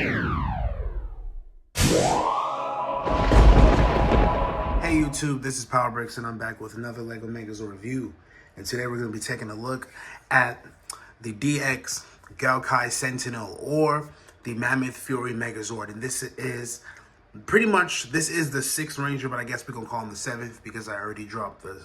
Hey YouTube, this is PowerBricks and I'm back with another LEGO Megazord review. And today we're going to be taking a look at the DX Gaokai Sentinel or the Mammoth Fury Megazord. And this is pretty much, this is the 6th Ranger, but I guess we're going to call him the 7th because I already dropped the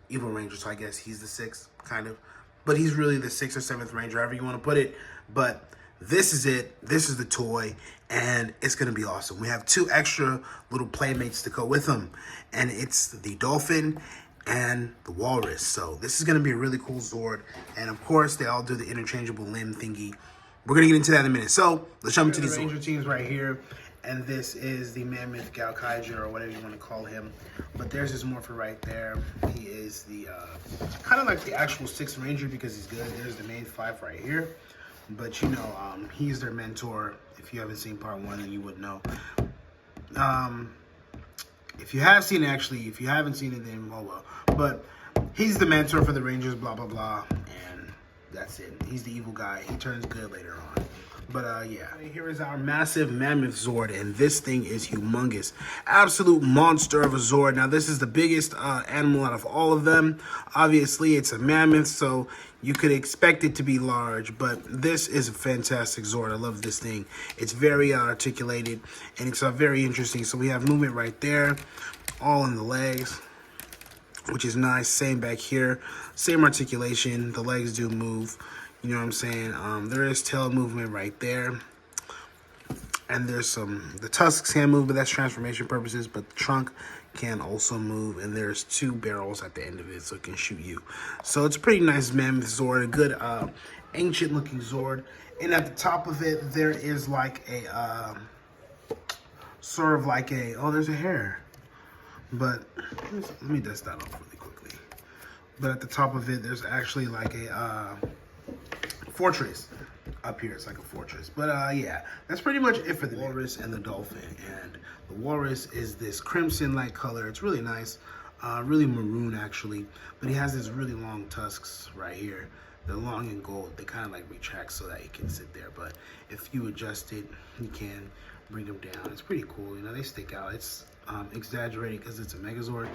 Evil Ranger, so I guess he's the 6th, kind of. But he's really the 6th or 7th Ranger, however you want to put it. But this is it. This is the toy, and it's going to be awesome. We have 2 extra little playmates to go with them, and it's the Dolphin and the Walrus. So this is going to be a really cool Zord, and of course, they all do the interchangeable limb thingy. We're going to get into that in a minute. So let's jump into these Ranger teams right here, and this is the Mammoth Gaokai, or whatever you want to call him. But there's his Morpher right there. He is the kind of like the actual 6th Ranger because he's good. There's the main 5 right here. But you know, he's their mentor. If you haven't seen part 1, then you would know. If you have seen it, actually, if you haven't seen it, then oh well. But he's the mentor for the Rangers, blah, blah, blah. And that's it. He's the evil guy. He turns good later on. But yeah, here is our massive Mammoth Zord, and this thing is humongous. Absolute monster of a Zord. Now, this is the biggest animal out of all of them. Obviously, it's a mammoth, so you could expect it to be large, but this is a fantastic Zord. I love this thing. It's very articulated, and it's very interesting. So we have movement right there, all in the legs, which is nice. Same back here, same articulation. The legs do move. You know what I'm saying? There is tail movement right there. And there's the tusks can move, but that's transformation purposes. But the trunk can also move. And there's 2 barrels at the end of it, so it can shoot you. So it's a pretty nice Mammoth Zord. A good ancient looking Zord. And at the top of it, there is like a, sort of like a, oh, there's a hair. But let me dust that off really quickly. But at the top of it, there's actually like a, fortress up here. It's like a fortress. But yeah, that's pretty much it for the Walrus and the Dolphin. And the Walrus is this crimson light color. It's really nice, really maroon actually, but he has this really long tusks right here. They're long and gold. They kind of like retract so that he can sit there, but if you adjust it, you can bring them down. It's pretty cool. You know, they stick out. It's exaggerated because it's a Megazord,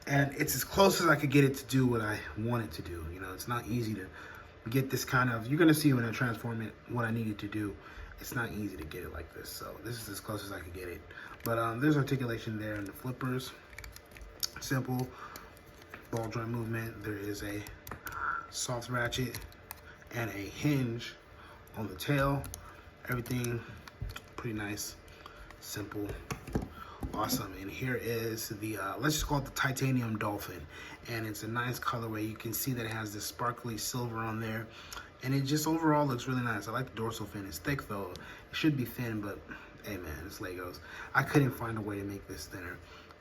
and it's as close as I could get it to do what I want it to do. You know, it's not easy to get this kind of, you're gonna see when I transform it what I needed to do. It's not easy to get it like this, so this is as close as I could get it. But there's articulation there in the flippers. Simple ball joint movement. There is a soft ratchet and a hinge on the tail. Everything pretty nice, simple, awesome. And here is the let's just call it the titanium Dolphin, and it's a nice colorway. You can see that it has this sparkly silver on there, and it just overall looks really nice. I like the dorsal fin. It's thick though. It should be thin, but hey man, it's Legos. I couldn't find a way to make this thinner,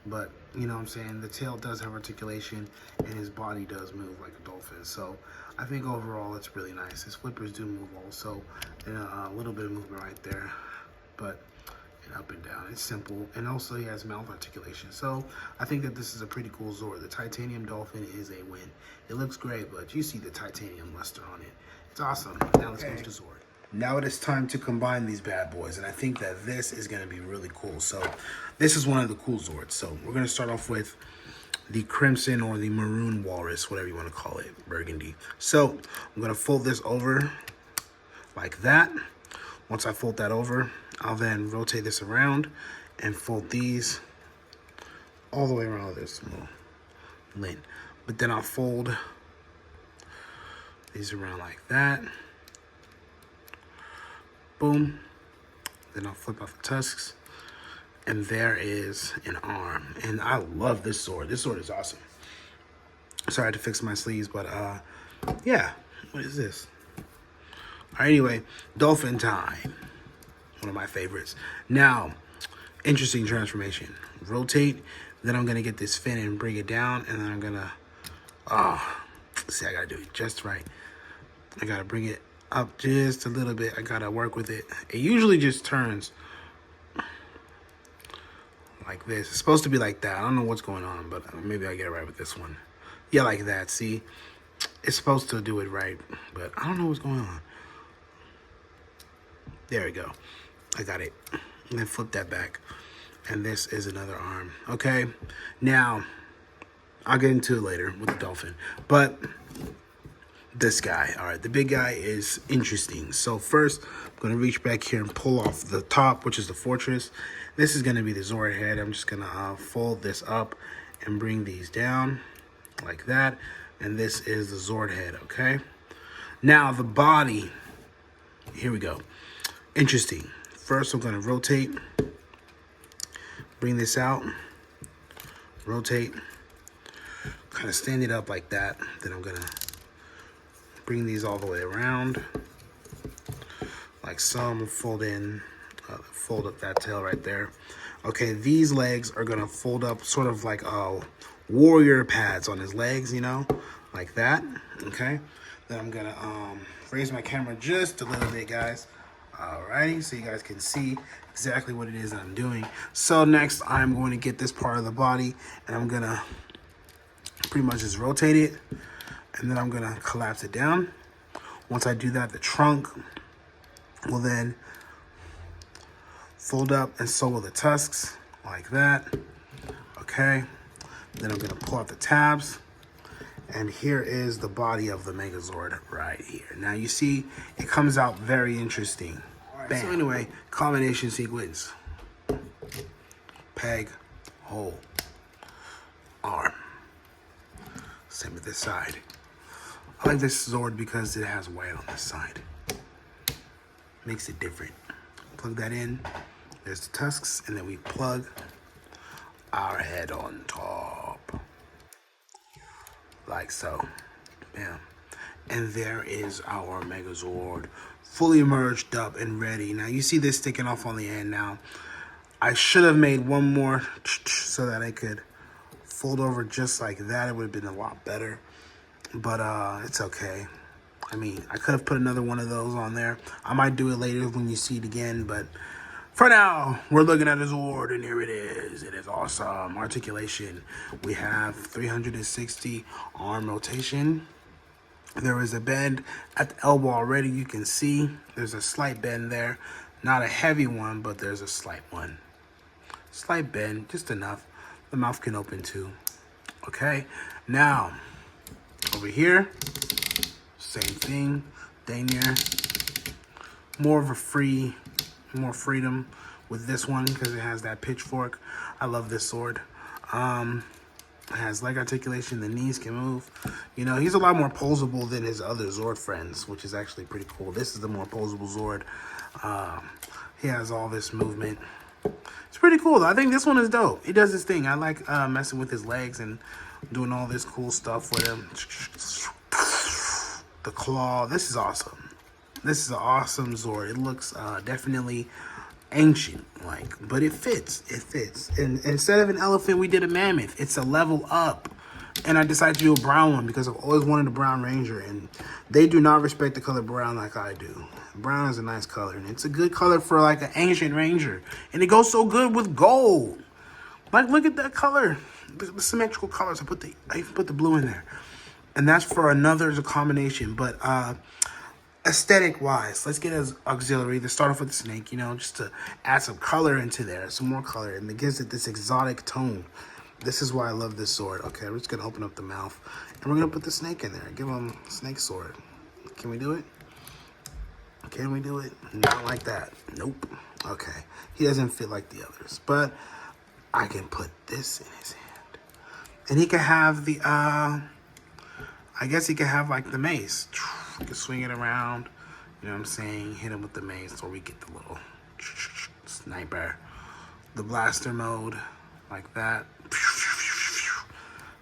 but you know what I'm saying, the tail does have articulation and his body does move like a dolphin. So I think overall it's really nice. His flippers do move also, and a little bit of movement right there, but up and down. It's simple, and also he has mouth articulation. So I think that this is a pretty cool Zord. The titanium Dolphin is a win. It looks great, but you see the titanium luster on it. It's awesome. Now let's go to Zord. Now it is time to combine these bad boys, and I think that this is going to be really cool. So this is one of the cool Zords. So we're going to start off with the crimson or the maroon walrus, whatever you want to call it, burgundy. So I'm going to fold this over like that. Once I fold that over, I'll then rotate this around and fold these all the way around this little lid. But then I'll fold these around like that. Boom. Then I'll flip off the tusks. And there is an arm. And I love this Zord. This Zord is awesome. Sorry I had to fix my sleeves, but yeah. What is this? All right, anyway, Dolphin time. One of my favorites. Now, interesting transformation. Rotate, then I'm gonna get this fin and bring it down, and then I'm gonna, see, I gotta do it just right. I gotta bring it up just a little bit. I gotta work with it. It usually just turns like this. It's supposed to be like that. I don't know what's going on, but maybe I'll get it right with this one. Yeah, like that, see? It's supposed to do it right, but I don't know what's going on. There we go. I got it. And then flip that back. And this is another arm. Okay. Now, I'll get into it later with the Dolphin. But this guy, all right, the big guy is interesting. So first, I'm going to reach back here and pull off the top, which is the fortress. This is going to be the Zord head. I'm just going to fold this up and bring these down like that. And this is the Zord head, okay? Now, the body, here we go. Interesting. First, I'm going to rotate, bring this out, rotate, kind of stand it up like that. Then I'm going to bring these all the way around, like so. I'm gonna fold up that tail right there. Okay, these legs are gonna fold up sort of like warrior pads on his legs, you know, like that. Okay, then I'm gonna raise my camera just a little bit, guys. Alrighty, so you guys can see exactly what it is that I'm doing. So next, I'm going to get this part of the body, and I'm gonna pretty much just rotate it. And then I'm gonna collapse it down. Once I do that, the trunk will then fold up, and so will the tusks, like that. Okay. Then I'm gonna pull out the tabs, and here is the body of the Megazord right here. Now you see, it comes out very interesting. Bam. So anyway, combination sequence. Peg, hole, arm. Same with this side. I like this Zord because it has white on this side. Makes it different. Plug that in. There's the tusks, and then we plug our head on top. Like so. Bam. And there is our Megazord, fully merged up and ready. Now you see this sticking off on the end now. I should have made one more so that I could fold over just like that. It would have been a lot better. But it's okay. I mean, I could have put another one of those on there. I might do it later when you see it again. But for now, we're looking at his Zord, and here it is. It is awesome. Articulation. We have 360 arm rotation. There is a bend at the elbow already. You can see there's a slight bend there. Not a heavy one, but there's a slight one. Slight bend, just enough. The mouth can open too. Okay, now over here, same thing, dang near. More freedom with this one because it has that pitchfork. I love this sword. It has leg articulation, the knees can move. You know, he's a lot more posable than his other Zord friends, which is actually pretty cool. This is the more posable Zord. He has all this movement. It's pretty cool, though. I think this one is dope. He does his thing. I like messing with his legs and doing all this cool stuff with him. The claw. This is awesome. This is an awesome Zord. It looks definitely ancient, like, but it fits. It fits. And instead of an elephant, we did a mammoth. It's a level up. And I decided to do a brown one because I've always wanted a brown ranger, and they do not respect the color brown like I do. Brown is a nice color, and it's a good color for like an ancient ranger, and it goes so good with gold. Like, look at that color, the symmetrical colors. I even put the blue in there, and that's for another combination. But aesthetic wise, let's get as auxiliary. Let's start off with the snake, you know, just to add some color into there, some more color, and it gives it this exotic tone. This is why I love this sword. Okay, we're just gonna open up the mouth, and we're gonna put the snake in there. Give him snake sword. Can we do it? Can we do it? Not like that. Nope. Okay, he doesn't fit like the others, but I can put this in his hand, and he can have the I guess he can have like the mace. You can swing it around. You know what I'm saying? Hit him with the mace, or we get the little sniper, the blaster mode, like that.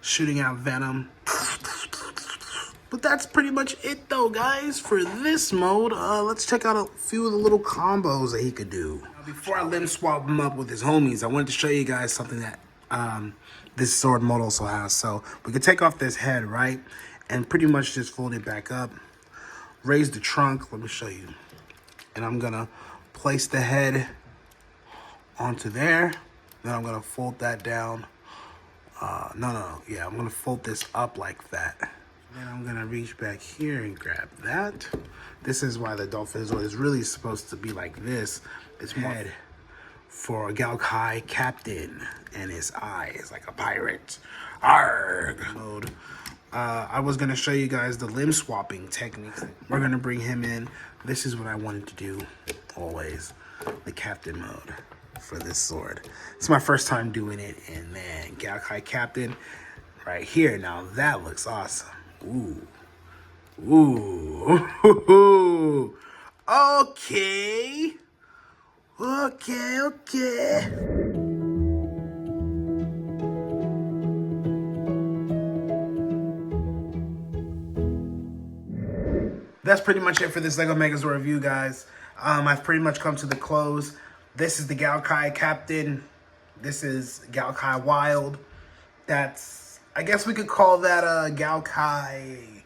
Shooting out venom. But that's pretty much it though, guys, for this mode. Let's check out a few of the little combos that he could do. Now, before I limb swap him up with his homies, I wanted to show you guys something that this sword mode also has. So we could take off this head, right? And pretty much just fold it back up. Raise the trunk. Let me show you. And I'm gonna place the head onto there. Then I'm gonna fold that down. Yeah, I'm gonna fold this up like that. Then I'm gonna reach back here and grab that. This is why the Dolphin Zord is really supposed to be like this. It's head for Gaokai Captain, and his eye is like a pirate. Arg! Mode. I was gonna show you guys the limb swapping techniques. We're gonna bring him in. This is what I wanted to do always. The captain mode for this sword. It's my first time doing it, and man, Gaokai Captain right here. Now that looks awesome. Ooh. Ooh. Okay. Okay. That's pretty much it for this LEGO Megazord review, guys. I've pretty much come to the close. This is the Gaokai Captain. This is Gaokai Wild. That's, I guess we could call that a Gaokai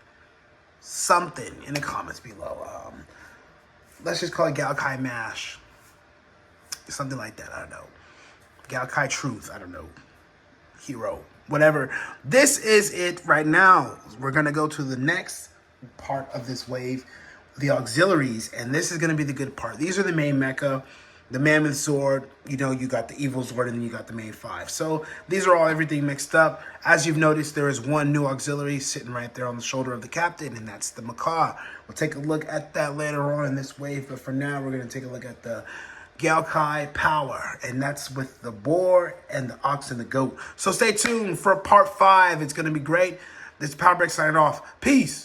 something in the comments below. Let's just call it Gaokai Mash. Something like that, I don't know. Gaokai Truth, I don't know. Hero, whatever. This is it right now. We're going to go to the next part of this wave, the auxiliaries, and this is going to be the good part. These are the main mecha, the Mammoth Sword, you know, you got the Evil Sword, and then you got the main 5. So these are all everything mixed up. As you've noticed, there is one new auxiliary sitting right there on the shoulder of the captain, and that's the Macaw. We'll take a look at that later on in this wave, but for now, we're going to take a look at the Gaokai Power, and that's with the boar and the ox and the goat. So stay tuned for part 5. It's going to be great. This is Power Break signing off. Peace.